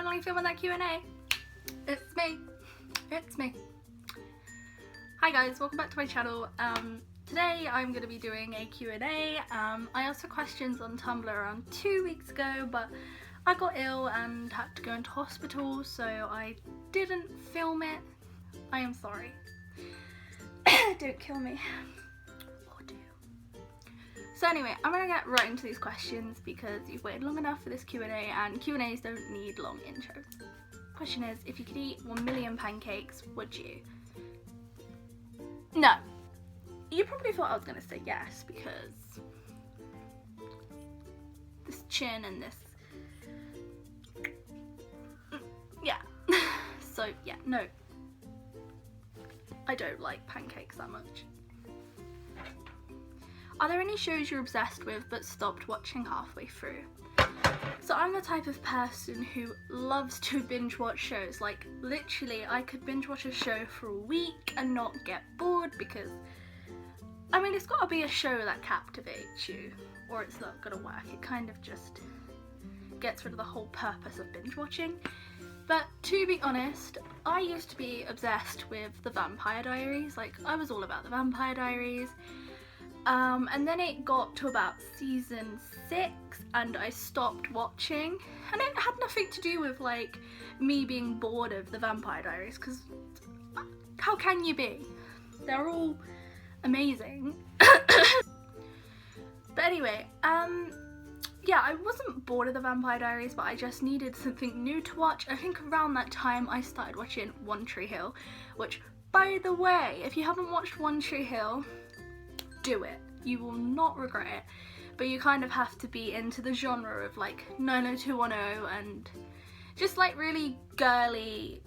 finally filming that Q&A. It's me. Hi guys, welcome back to my channel. Today I'm going to be doing a Q&A. I asked for questions on Tumblr around 2 weeks ago, but I got ill and had to go into hospital, so I didn't film it. I am sorry. Don't kill me. Or do. So anyway, I'm going to get right into these questions because you've waited long enough for this Q&A, and Q&As don't need long intros. Question is, if you could eat 1 million pancakes, would you? No. You probably thought I was going to say yes, because this chin and this, yeah. So yeah, no. I don't like pancakes that much. Are there any shows you're obsessed with but stopped watching halfway through? So I'm the type of person who loves to binge watch shows. Like literally I could binge watch a show for a week and not get bored, because I mean, it's got to be a show that captivates you or it's not gonna work. It kind of just gets rid of the whole purpose of binge watching. But to be honest, I used to be obsessed with the Vampire Diaries. Like, I was all about the Vampire Diaries. And then it got to about season 6 and I stopped watching. And it had nothing to do with like me being bored of the Vampire Diaries, because how can you be? They're all amazing. But anyway, yeah, I wasn't bored of the Vampire Diaries, but I just needed something new to watch. I think around that time I started watching One Tree Hill, which, by the way, if you haven't watched One Tree Hill, do it. You will not regret it. But you kind of have to be into the genre of like 90210 and just like really girly,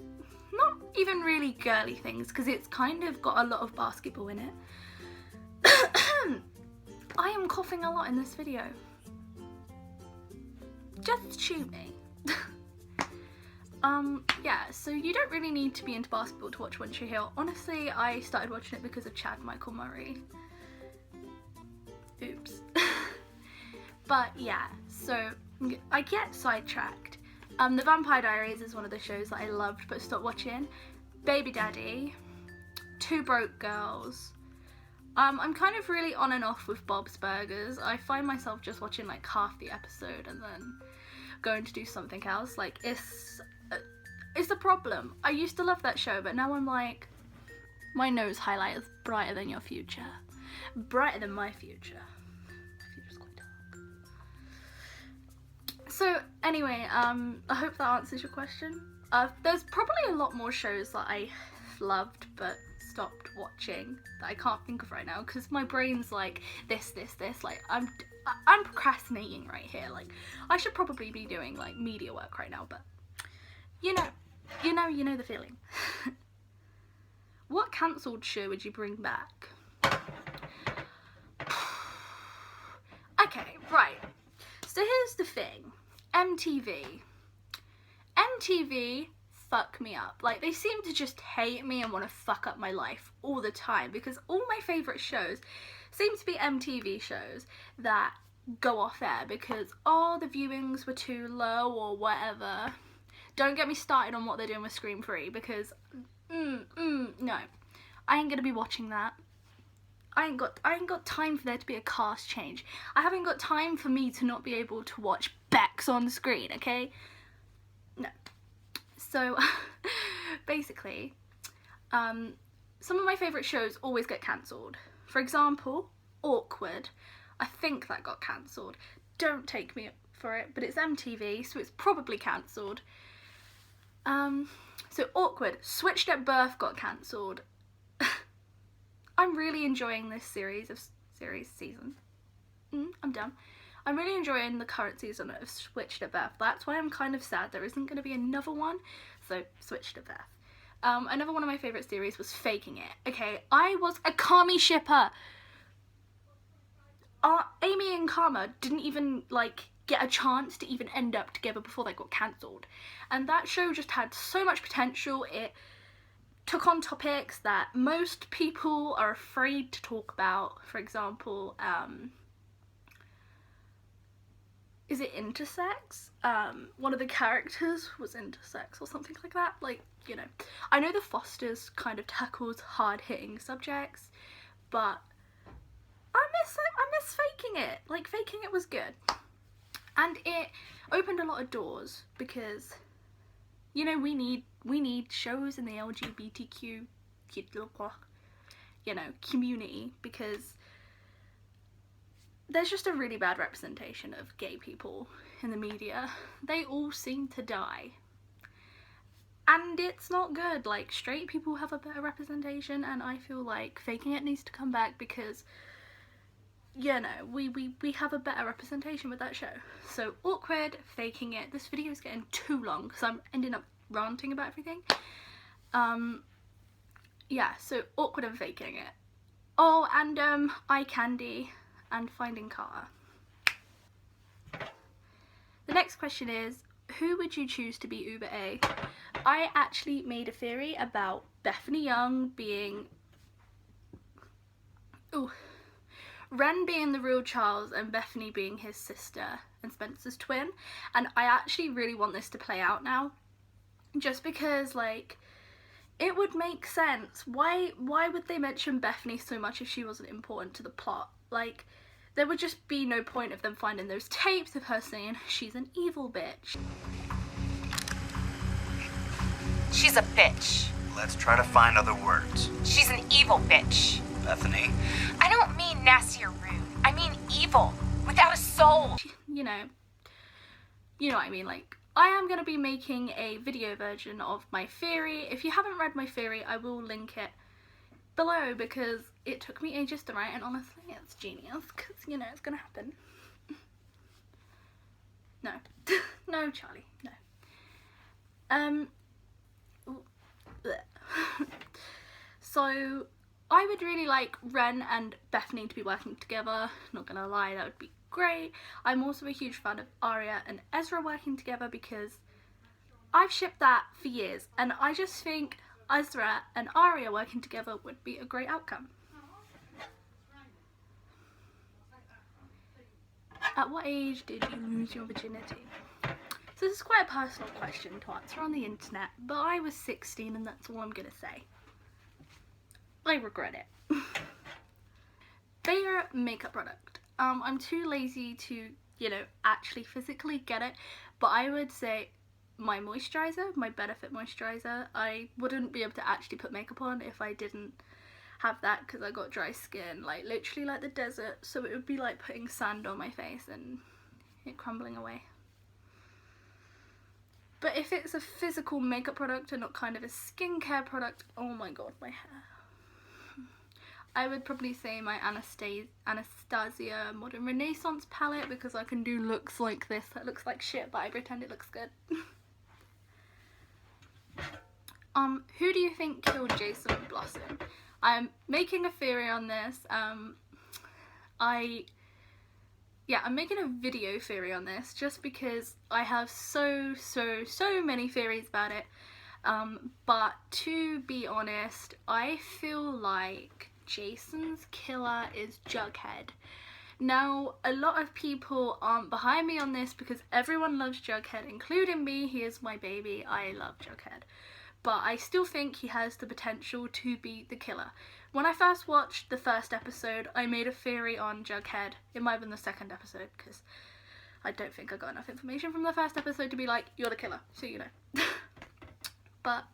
not even really girly things, because it's kind of got a lot of basketball in it. I am coughing a lot in this video. Just shoot me. Yeah, so you don't really need to be into basketball to watch One Tree Hill. Honestly, I started watching it because of Chad Michael Murray. Oops. But yeah, so I get sidetracked. The Vampire Diaries is one of the shows that I loved but stopped watching. Baby Daddy, Two Broke Girls. I'm kind of really on and off with Bob's Burgers. I find myself just watching like half the episode and then going to do something else. Like, it's a problem. I used to love that show, but now I'm like, my nose highlight is brighter than your future. Brighter than my future. My future's quite dark. So anyway, I hope that answers your question. There's probably a lot more shows that I loved but stopped watching that I can't think of right now, because my brain's like this, like I'm procrastinating right here. Like, I should probably be doing like media work right now, but you know the feeling. What cancelled show would you bring back? Okay, right. So here's the thing. MTV fuck me up. Like, they seem to just hate me and want to fuck up my life all the time, because all my favourite shows seem to be MTV shows that go off air because, oh, the viewings were too low or whatever. Don't get me started on what they're doing with Scream 3, because no, I ain't gonna be watching that. I ain't got time for there to be a cast change. I haven't got time for me to not be able to watch Bex on the screen, okay? No. So basically, some of my favourite shows always get cancelled. For example, Awkward. I think that got cancelled. Don't take me for it, but it's MTV, so it's probably cancelled. So Awkward. Switched at Birth got cancelled. I'm really enjoying this season. I'm done. I'm really enjoying the current season of Switched at Birth. That's why I'm kind of sad there isn't going to be another one. So, Switched at Birth. Another one of my favourite series was Faking It. Okay, I was a Kami shipper. Amy and Karma didn't even, like, get a chance to even end up together before they got cancelled. And that show just had so much potential. It took on topics that most people are afraid to talk about. For example, is it intersex? One of the characters was intersex or something like that. Like, you know, I know the Fosters kind of tackles hard-hitting subjects, but I miss faking it. Like, faking it was good. And it opened a lot of doors because, you know, we need shows in the LGBTQ, you know, community, because there's just a really bad representation of gay people in the media. They all seem to die. And it's not good. Like, straight people have a better representation, and I feel like faking it needs to come back because, you know, we have a better representation with that show. So, awkward, faking it. This video is getting too long because I'm ending up ranting about everything. Yeah, so awkward and faking it. Oh, and eye candy and Finding Carter. The next question is, who would you choose to be Uber A? I actually made a theory about Bethany Young being... Ren being the real Charles and Bethany being his sister and Spencer's twin. And I actually really want this to play out now. Just because, like, it would make sense. Why would they mention Bethany so much if she wasn't important to the plot? Like, there would just be no point of them finding those tapes of her saying she's an evil bitch. She's a bitch. Let's try to find other words. She's an evil bitch. Bethany? I don't mean nasty or rude. I mean evil. Without a soul. You know what I mean. Like, I am going to be making a video version of my theory. If you haven't read my theory, I will link it below because it took me ages to write, and honestly, it's genius because, you know, it's going to happen. No. No, Charlie. No. So, I would really like Ren and Bethany to be working together. Not gonna lie, that would be great. I'm also a huge fan of Arya and Ezra working together because I've shipped that for years, and I just think Ezra and Arya working together would be a great outcome. At what age did you lose your virginity? So this is quite a personal question to answer on the internet, but I was 16 and that's all I'm gonna say. I regret it. Favorite makeup product. I'm too lazy to, you know, actually physically get it, but I would say my moisturizer, my Benefit moisturizer. I wouldn't be able to actually put makeup on if I didn't have that because I got dry skin, like literally like the desert, so it would be like putting sand on my face and it crumbling away. But if it's a physical makeup product and not kind of a skincare product, oh my god, my hair. I would probably say my Anastasia Modern Renaissance palette because I can do looks like this that looks like shit, but I pretend it looks good. Who do you think killed Jason Blossom? I'm making a theory on this. I'm making a video theory on this just because I have so many theories about it. But to be honest, I feel like Jason's killer is Jughead. Now, a lot of people aren't behind me on this because everyone loves Jughead, including me. He is my baby. I love Jughead. But I still think he has the potential to be the killer. When I first watched the first episode, I made a theory on Jughead. It might have been the second episode because I don't think I got enough information from the first episode to be like, you're the killer, so you know. But,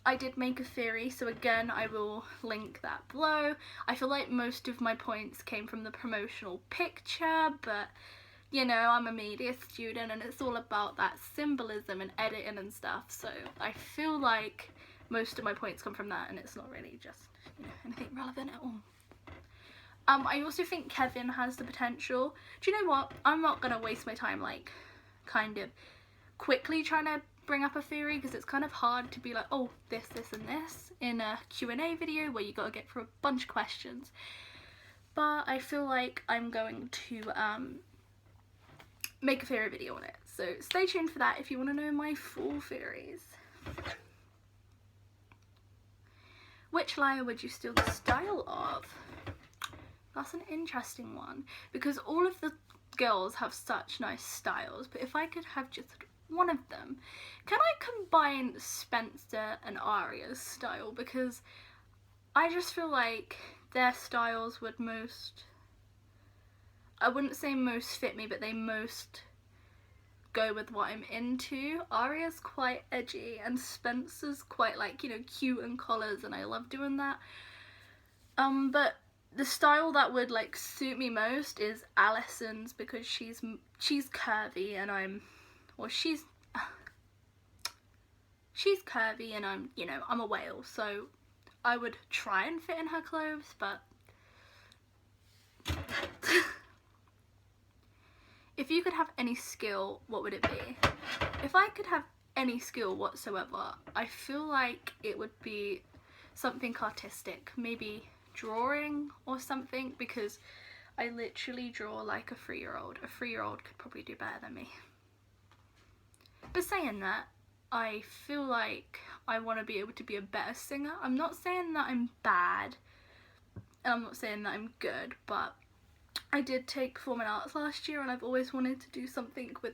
I did make a theory, so again, I will link that below. I feel like most of my points came from the promotional picture, but, you know, I'm a media student and it's all about that symbolism and editing and stuff, so I feel like most of my points come from that and it's not really just, you know, anything relevant at all. I also think Kevin has the potential. Do you know what? I'm not gonna waste my time, like, kind of quickly trying to bring up a theory because it's kind of hard to be like, oh, this and this in a Q&A video where you gotta get through a bunch of questions. But I feel like I'm going to make a theory video on it. So stay tuned for that if you want to know my full theories. Which liar would you steal the style of? That's an interesting one because all of the girls have such nice styles, but if I could have just one of them, can I combine Spencer and Arya's style? Because I just feel like their styles would most, I wouldn't say most fit me, but they most go with what I'm into. Arya's quite edgy and Spencer's quite like, you know, cute and collars, and I love doing that. But the style that would like suit me most is Alison's, because she's curvy and I'm, well, she's curvy and I'm, you know, I'm a whale, so I would try and fit in her clothes, but if you could have any skill, what would it be? If I could have any skill whatsoever, I feel like it would be something artistic, maybe drawing or something, because I literally draw like a 3-year-old. A 3-year-old could probably do better than me. But saying that, I feel like I want to be able to be a better singer. I'm not saying that I'm bad, and I'm not saying that I'm good, but I did take performing arts last year and I've always wanted to do something with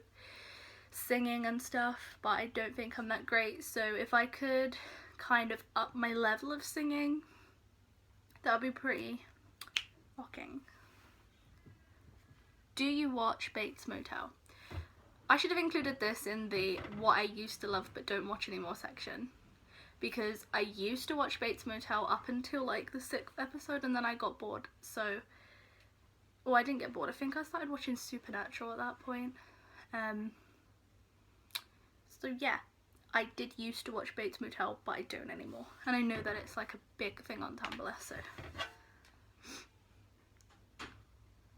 singing and stuff, but I don't think I'm that great. So if I could kind of up my level of singing, that would be pretty rocking. Do you watch Bates Motel? I should have included this in the what I used to love but don't watch anymore section, because I used to watch Bates Motel up until like the 6th episode and then I got bored. So, well, I didn't get bored. I think I started watching Supernatural at that point. So yeah, I did used to watch Bates Motel, but I don't anymore. And I know that it's like a big thing on Tumblr, so.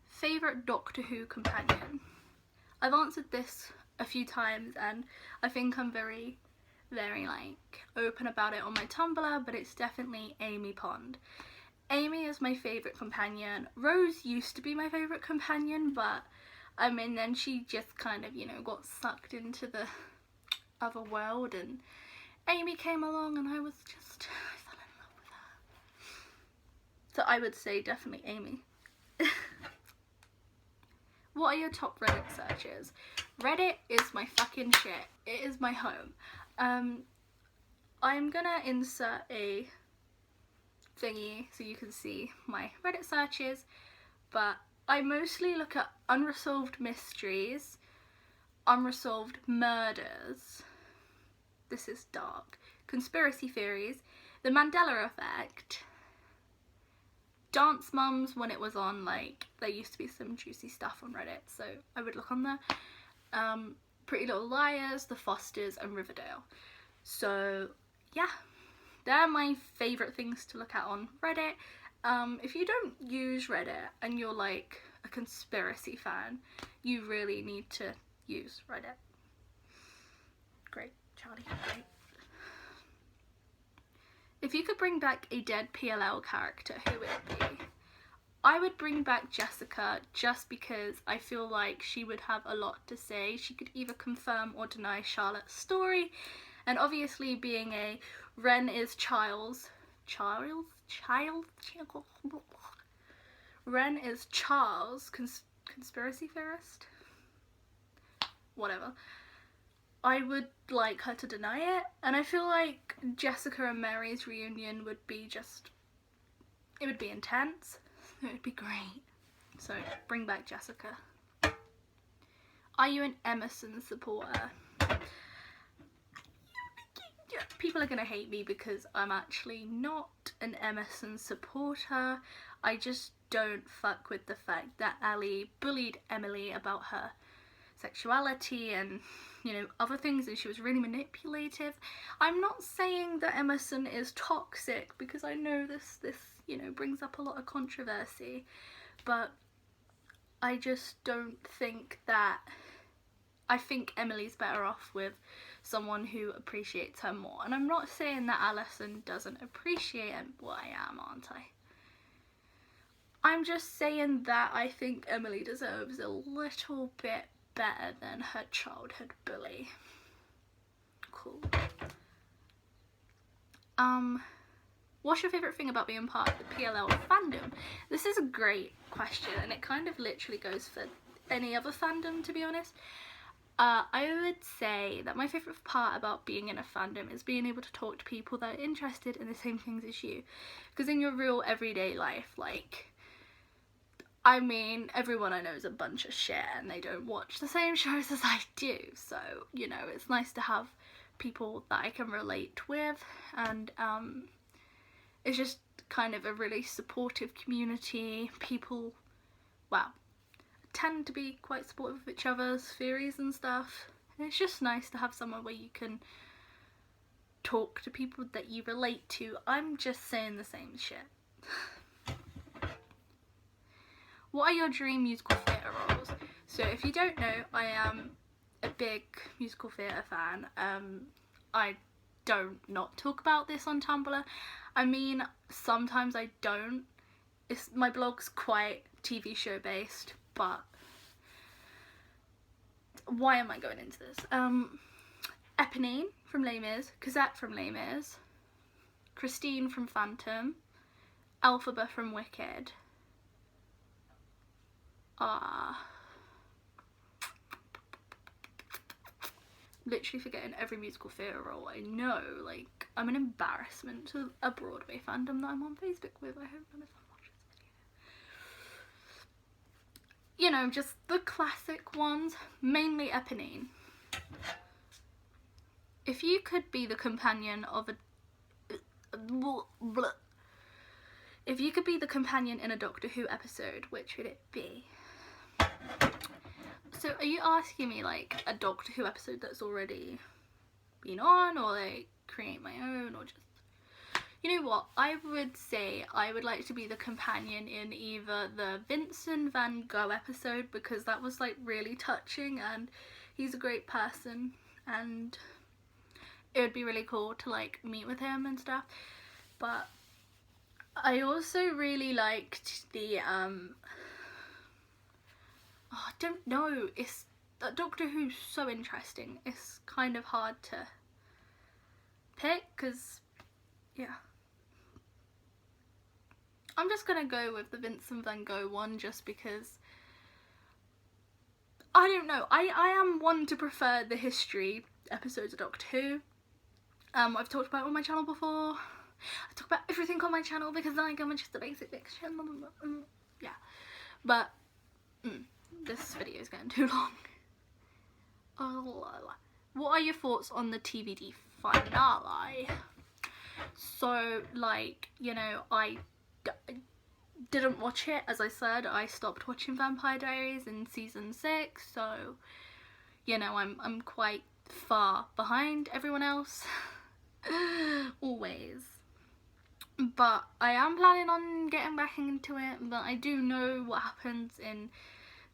Favourite Doctor Who companion? I've answered this a few times and I think I'm very like open about it on my Tumblr, but it's definitely Amy Pond. Amy is my favourite companion. Rose used to be my favourite companion, but I mean then she just kind of, you know, got sucked into the other world and Amy came along and I fell in love with her. So I would say definitely Amy. What are your top Reddit searches? Reddit is my fucking shit. It is my home. I'm gonna insert a thingy so you can see my Reddit searches, but I mostly look at unresolved mysteries, unresolved murders, this is dark, conspiracy theories, the Mandela effect, Dance Mums when it was on, like, there used to be some juicy stuff on Reddit, so I would look on there. Pretty Little Liars, The Fosters, and Riverdale. So, yeah, they're my favourite things to look at on Reddit. If you don't use Reddit and you're, like, a conspiracy fan, you really need to use Reddit. Great, Charlie, great. If you could bring back a dead PLL character, who would it be? I would bring back Jessica just because I feel like she would have a lot to say. She could either confirm or deny Charlotte's story. And obviously being a Ren is Ren is Charles, conspiracy theorist? Whatever. I would like her to deny it, and I feel like Jessica and Mary's reunion would be just, it would be intense, it would be great. So bring back Jessica. Are you an Emerson supporter? People are gonna hate me because I'm actually not an Emerson supporter. I just don't fuck with the fact that Ali bullied Emily about her sexuality and, you know, other things, and she was really manipulative. I'm not saying that Emerson is toxic because I know this you know, brings up a lot of controversy, but I just don't think that, I think Emily's better off with someone who appreciates her more. And I'm not saying that Alison doesn't appreciate him. Well, I am, aren't I? I'm just saying that I think Emily deserves a little bit better than her childhood bully. Cool. What's your favourite thing about being part of the PLL fandom? This is a great question, and it kind of literally goes for any other fandom, to be honest. I would say that my favourite part about being in a fandom is being able to talk to people that are interested in the same things as you. Because in your real everyday life, like, I mean, everyone I know is a bunch of shit and they don't watch the same shows as I do. So, you know, it's nice to have people that I can relate with, and it's just kind of a really supportive community. People, well, tend to be quite supportive of each other's theories and stuff. And it's just nice to have somewhere where you can talk to people that you relate to. I'm just saying the same shit. What are your dream musical theatre roles? So if you don't know, I am a big musical theatre fan. I don't not talk about this on Tumblr. I mean, sometimes I don't. My blog's quite TV show based, but why am I going into this? Eponine from Les Mis, Cosette from Les Mis, Christine from Phantom, Elphaba from Wicked. Literally forgetting every musical theatre role I know. Like, I'm an embarrassment to a Broadway fandom that I'm on Facebook with. I hope none of them watch this video. You know, just the classic ones, mainly Eponine. If you could be the companion of if you could be the companion in a Doctor Who episode, which would it be? So are you asking me like a Doctor Who episode that's already been on, or like create my own, or just, you know what, I would say I would like to be the companion in either the Vincent van Gogh episode, because that was like really touching and he's a great person and it would be really cool to like meet with him and stuff. But I also really liked the I don't know, it's Doctor Who's so interesting. It's kind of hard to pick, because yeah, I'm just gonna go with the Vincent van Gogh one, just because I don't know, I am one to prefer the history episodes of Doctor Who. I've talked about it on my channel before. I talk about everything on my channel because like I'm just a basic bitch. Yeah, but this video is getting too long. What are your thoughts on the TVD finale? So, like, you know, I didn't watch it. As I said, I stopped watching Vampire Diaries in season 6, so, you know, I'm quite far behind everyone else. Always. But I am planning on getting back into it, but I do know what happens in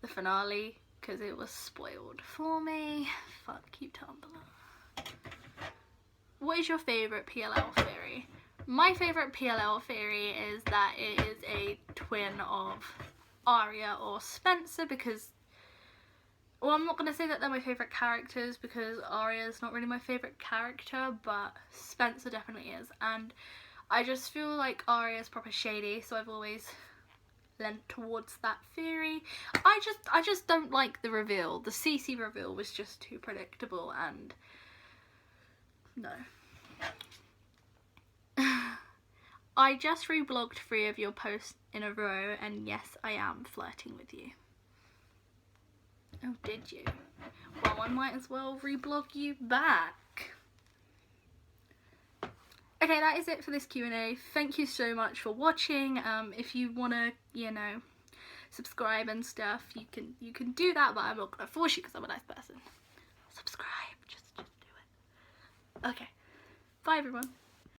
the finale because it was spoiled for me. Fuck you, Tumblr. What is your favourite PLL theory? My favourite PLL theory is that it is a twin of Arya or Spencer, because, well, I'm not going to say that they're my favourite characters because Arya is not really my favourite character, but Spencer definitely is. And I just feel like Arya is proper shady, so I've always lent towards that theory. I just don't like the reveal. The CC reveal was just too predictable, and no. I just reblogged 3 of your posts in a row, and yes, I am flirting with you. Oh, did you? Well, I might as well reblog you back. Okay, that is it for this Q&A. Thank you so much for watching. If you wanna, you know, subscribe and stuff, you can do that, but I'm not gonna force you because I'm a nice person. Subscribe, just do it. Okay, bye everyone.